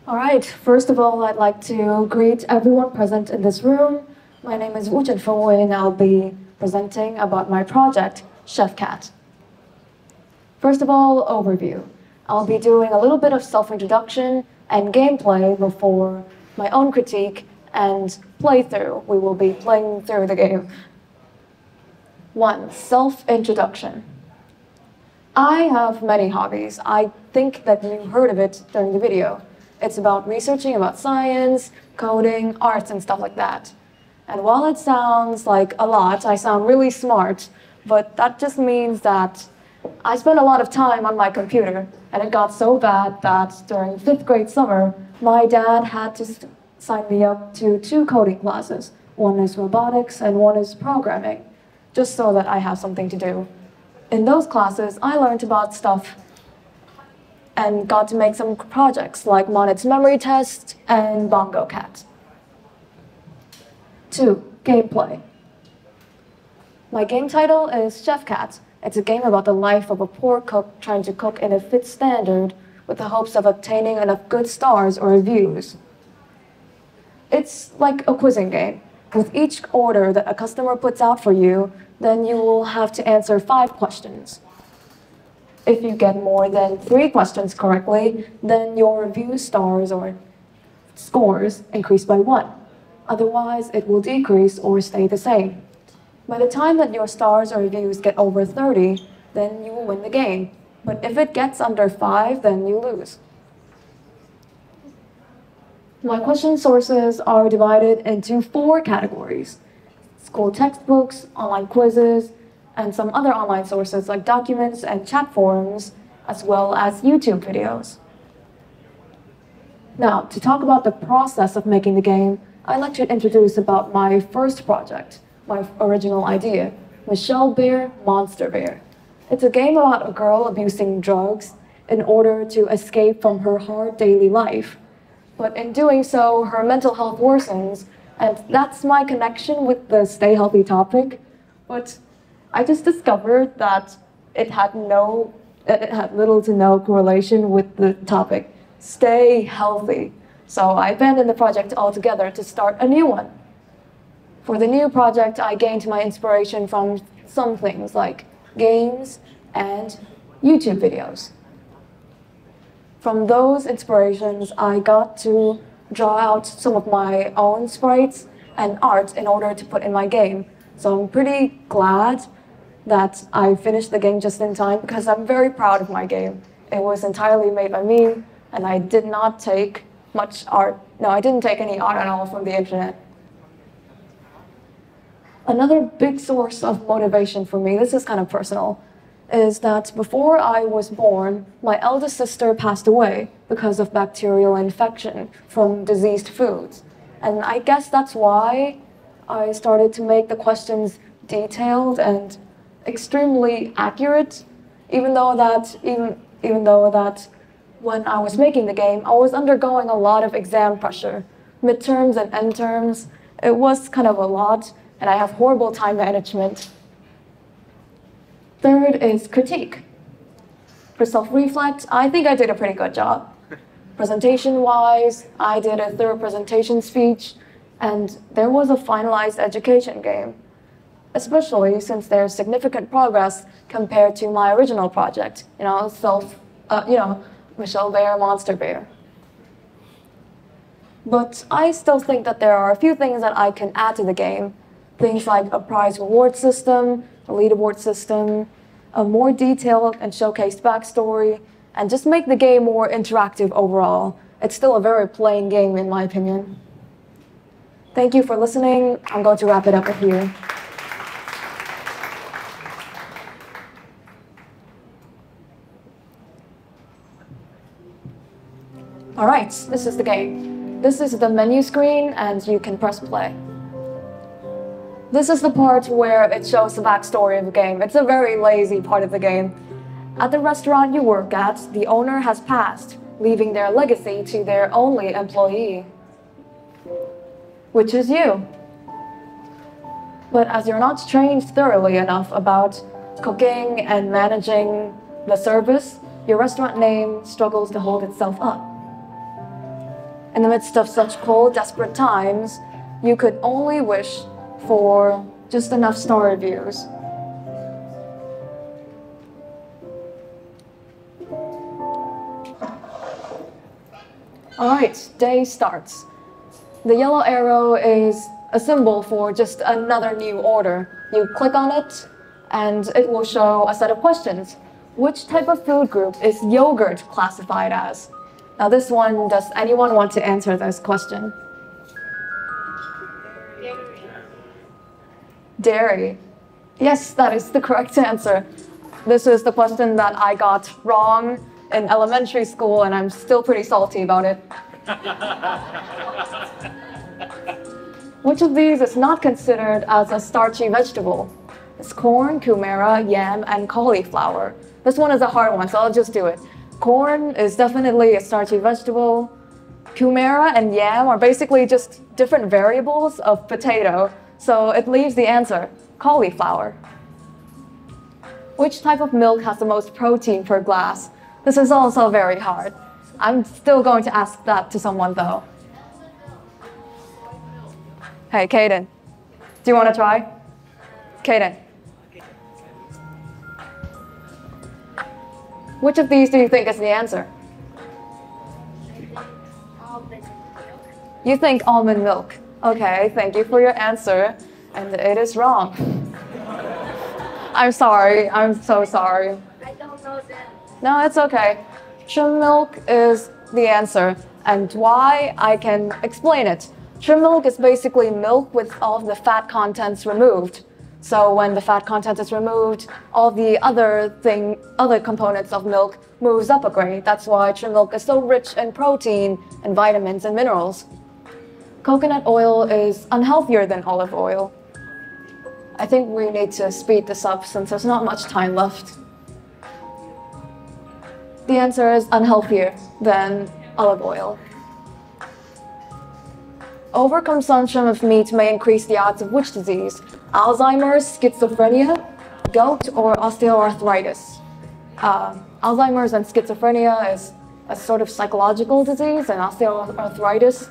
All right, first of all, I'd like to greet everyone present in this room. My name is Trần Phương Uyên, and I'll be presenting about my project, Chef Cat. First of all, overview. I'll be doing a little bit of self-introduction and gameplay before my own critique and playthrough. We will be playing through the game. 1. Self-introduction. I have many hobbies. I think that you heard of it during the video. It's about researching about science, coding, arts, and stuff like that. And while it sounds like a lot, I sound really smart, but that just means that I spend a lot of time on my computer, and it got so bad that during 5th grade summer, my dad had to sign me up to 2 coding classes. One is robotics and one is programming, just so that I have something to do. In those classes, I learned about stuff and got to make some projects like Monet's memory test and Bongo Cat. 2. Gameplay. My game title is Chef Cat. It's a game about the life of a poor cook trying to cook in a fit standard with the hopes of obtaining enough good stars or reviews. It's like a quizzing game. With each order that a customer puts out for you, then you will have to answer 5 questions. If you get more than 3 questions correctly, then your review stars or scores increase by 1. Otherwise, it will decrease or stay the same. By the time that your stars or reviews get over 30, then you will win the game. But if it gets under 5, then you lose. My question sources are divided into 4 categories: school textbooks, online quizzes, and some other online sources like documents and chat forums, as well as YouTube videos. Now, to talk about the process of making the game, I'd like to introduce about my first project, my original idea, Michelle Bear, Monster Bear. It's a game about a girl abusing drugs in order to escape from her hard daily life. But in doing so, her mental health worsens, and that's my connection with the stay healthy topic. But I just discovered that it had little to no correlation with the topic, stay healthy. So I abandoned the project altogether to start a new one. For the new project, I gained my inspiration from some things like games and YouTube videos. From those inspirations, I got to draw out some of my own sprites and art in order to put in my game. So I'm pretty glad that I finished the game just in time because I'm very proud of my game. It was entirely made by me, and I did not take much art. No, I didn't take any art at all from the internet. Another big source of motivation for me, this is kind of personal, is that before I was born, my eldest sister passed away because of bacterial infection from diseased foods. And I guess that's why I started to make the questions detailed and extremely accurate, even though that when I was making the game, I was undergoing a lot of exam pressure. Midterms and end terms, it was kind of a lot, and I have horrible time management. Third is critique. For self-reflect, I think I did a pretty good job. Presentation-wise, I did a thorough presentation speech, and there was a finalized education game, especially since there's significant progress compared to my original project, Michelle Bear, Monster Bear. But I still think that there are a few things that I can add to the game. Things like a prize reward system, a leaderboard system, a more detailed and showcased backstory, and just make the game more interactive overall. It's still a very plain game in my opinion. Thank you for listening. I'm going to wrap it up here. All right, this is the game. This is the menu screen, and you can press play. This is the part where it shows the backstory of the game. It's a very lazy part of the game. At the restaurant you work at, the owner has passed, leaving their legacy to their only employee, which is you. But as you're not trained thoroughly enough about cooking and managing the service, your restaurant name struggles to hold itself up. In the midst of such cold, desperate times, you could only wish for just enough star reviews. Alright, day starts. The yellow arrow is a symbol for just another new order. You click on it, and it will show a set of questions. Which type of food group is yogurt classified as? Now this one, does anyone want to answer this question? Dairy. Yes, that is the correct answer. This is the question that I got wrong in elementary school, and I'm still pretty salty about it. Which of these is not considered as a starchy vegetable? It's corn, kumara, yam, and cauliflower. This one is a hard one, so I'll just do it. Corn is definitely a starchy vegetable. Kumara and yam are basically just different variables of potato, so it leaves the answer, cauliflower. Which type of milk has the most protein per glass? This is also very hard. I'm still going to ask that to someone though. Hey, Kaden, do you want to try? Kaden. Which of these do you think is the answer? You think almond milk. Okay, thank you for your answer. And it is wrong. I'm sorry. I'm so sorry. I don't know that. No, it's okay. Trim milk is the answer. And why, I can explain it. Trim milk is basically milk with all of the fat contents removed. So when the fat content is removed, all the other components of milk moves up a grade. That's why trim milk is so rich in protein and vitamins and minerals. Coconut oil is unhealthier than olive oil. I think we need to speed this up since there's not much time left. The answer is unhealthier than olive oil. Overconsumption of meat may increase the odds of which disease? Alzheimer's, schizophrenia, gout, or osteoarthritis? Alzheimer's and schizophrenia is a sort of psychological disease, and osteoarthritis,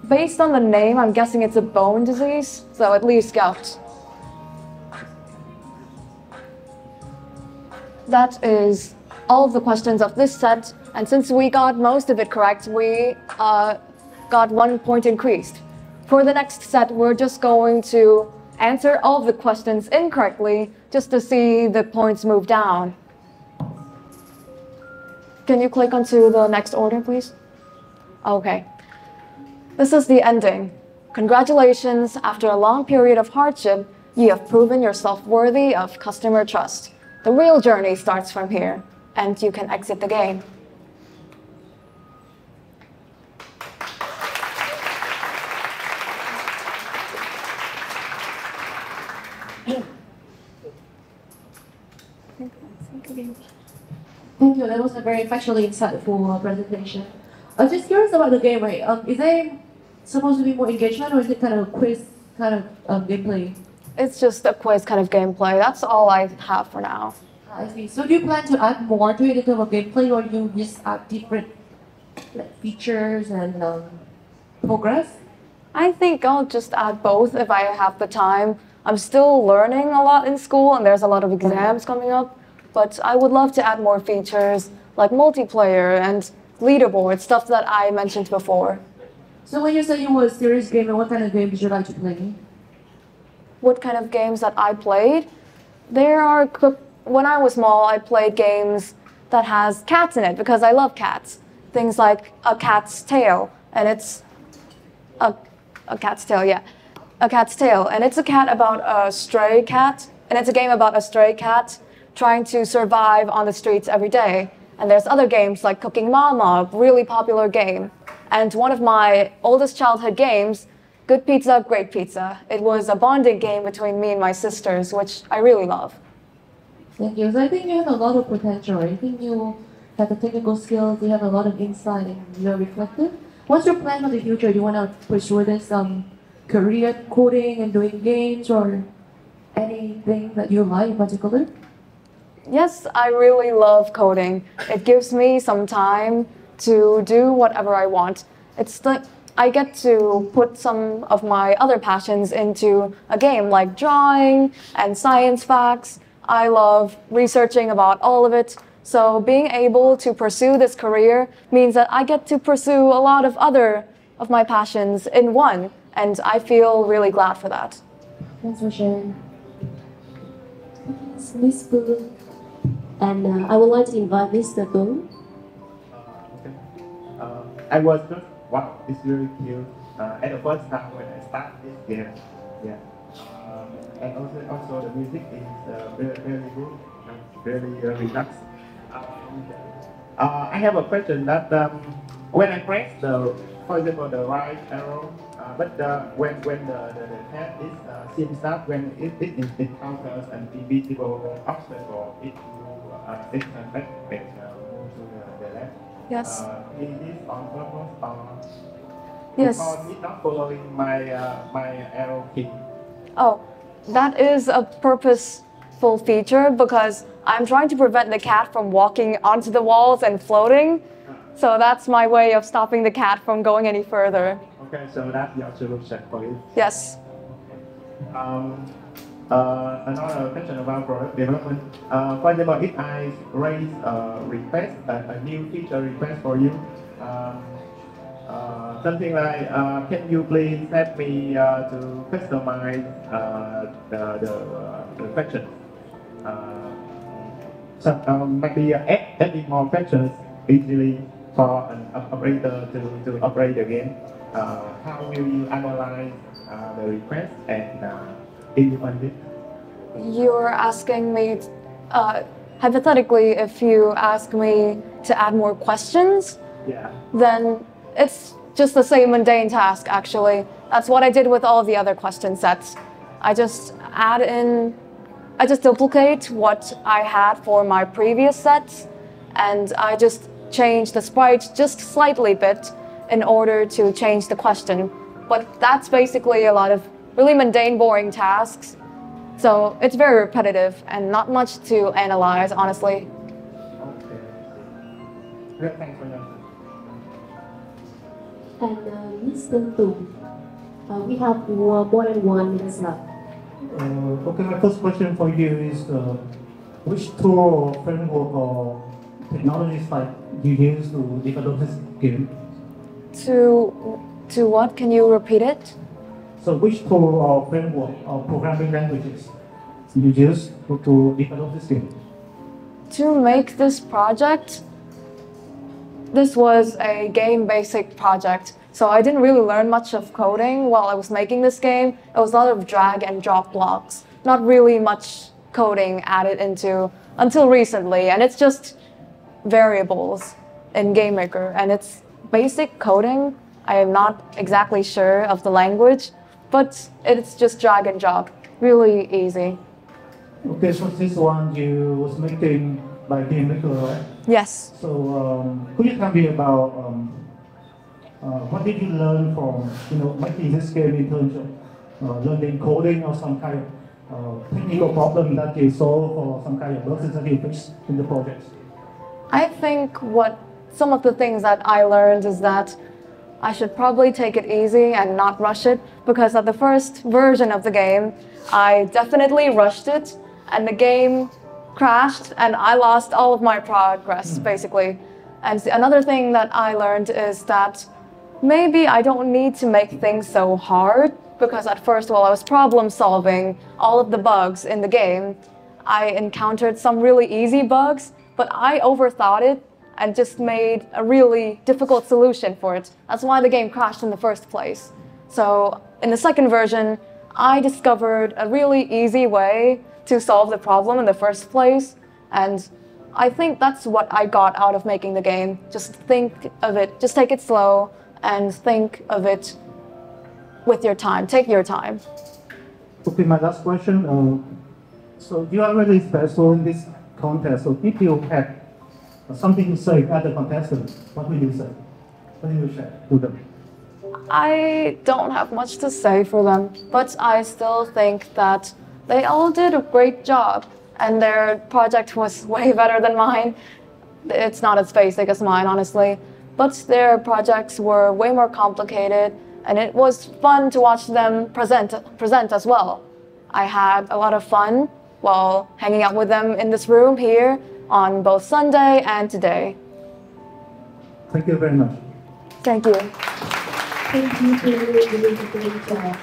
based on the name, I'm guessing it's a bone disease, so it leaves gout. That is all of the questions of this set, and since we got most of it correct, we got 1 point increased. For the next set, we're just going to answer all of the questions incorrectly just to see the points move down. Can you click onto the next order, please? Okay. This is the ending. Congratulations, after a long period of hardship, you have proven yourself worthy of customer trust. The real journey starts from here, and you can exit the game. Thank you. That was a very factually insightful presentation. I'm just curious about the game, right? Is it supposed to be more engagement, or is it kind of a quiz kind of gameplay? It's just a quiz kind of gameplay. That's all I have for now. I see. So do you plan to add more to it in terms of gameplay, or you just add different features and progress? I think I'll just add both if I have the time. I'm still learning a lot in school, and there's a lot of exams coming up. But I would love to add more features like multiplayer and leaderboard, stuff that I mentioned before. So when you say you were a serious gamer, what kind of game did you like to play? What kind of games that I played? When I was small, I played games that has cats in it because I love cats. Things like A Cat's Tale, and it's a cat's tail, yeah. A Cat's Tale, and it's a cat about a stray cat, and it's a game about a stray cat trying to survive on the streets every day. And there's other games like Cooking Mama, a really popular game. And one of my oldest childhood games, Good Pizza, Great Pizza. It was a bonding game between me and my sisters, which I really love. Thank you. So I think you have a lot of potential. I think you have the technical skills, you have a lot of insight, and you're reflective. What's your plan for the future? Do you want to pursue this career coding and doing games, or anything that you like in particular? Yes, I really love coding. It gives me some time to do whatever I want. It's like I get to put some of my other passions into a game, like drawing and science facts. I love researching about all of it. So being able to pursue this career means that I get to pursue a lot of other of my passions in one, and I feel really glad for that. Thanks for sharing. Miss Boo, and I would like to invite Mr. Boo. I was just, wow, it's really cute. At the first time when I start this game, yeah. And also the music is very good, very relaxed. I have a question that when I press for example, the right arrow, but when the tab is seems that when it encounters an invisible obstacle, it can back move to the left. Yes. Is this on purpose or Yes. because it's not following my arrow key? Oh, that is a purposeful feature because I'm trying to prevent the cat from walking onto the walls and floating. So that's my way of stopping the cat from going any further. Okay, so that's your solution for it. Yes. Another question about product development. For example, if I raise a request, a new feature request for you, something like, can you please help me to customize the question? So maybe adding more questions easily for an operator to operate the game. How will you analyze the request and implement it? You're asking me, hypothetically, if you ask me to add more questions, Yeah. then it's just the same mundane task, actually. That's what I did with all of the other question sets. I just duplicate what I had for my previous sets, and I just change the sprite just slightly bit in order to change the question. But that's basically a lot of really mundane, boring tasks. So it's very repetitive and not much to analyze, honestly. Okay. Great, thanks for that. And Mr. Tu, we have more than 1 minute left. Okay, my first question for you is which tool or framework or technology site you use to develop this game? To what? Can you repeat it? So which tool or framework or programming languages you use to develop this game? To make this project, this was a game basic project. So I didn't really learn much of coding while I was making this game. It was a lot of drag and drop blocks. Not really much coding added into until recently. And it's just variables in GameMaker. And it's basic coding. I am not exactly sure of the language, but it's just drag and drop. Really easy. Okay, so this one you was making by GameMaker, right? Yes. So could you tell me about what did you learn from making this game in terms of learning coding or some kind of technical problem that you solve or some kind of bugs that you fix in the project? I think some of the things that I learned is that I should probably take it easy and not rush it, because at the first version of the game, I definitely rushed it and the game crashed and I lost all of my progress, basically. And another thing that I learned is that maybe I don't need to make things so hard, because at first, while I was problem solving all of the bugs in the game, I encountered some really easy bugs, but I overthought it and just made a really difficult solution for it. That's why the game crashed in the first place. So in the second version, I discovered a really easy way to solve the problem in the first place, and I think that's what I got out of making the game. Just think of it, just take it slow, and think of it with your time. Take your time. Okay, my last question. So you are really special in this contest. So if you had something to say at the contestant, what will you say? What will you share to them? I don't have much to say for them, but I still think that they all did a great job, and their project was way better than mine. It's not as basic as mine, honestly, but their projects were way more complicated, and it was fun to watch them present as well. I had a lot of fun while hanging out with them in this room here on both Sunday and today. Thank you very much. Thank you. Thank you for doing a great job.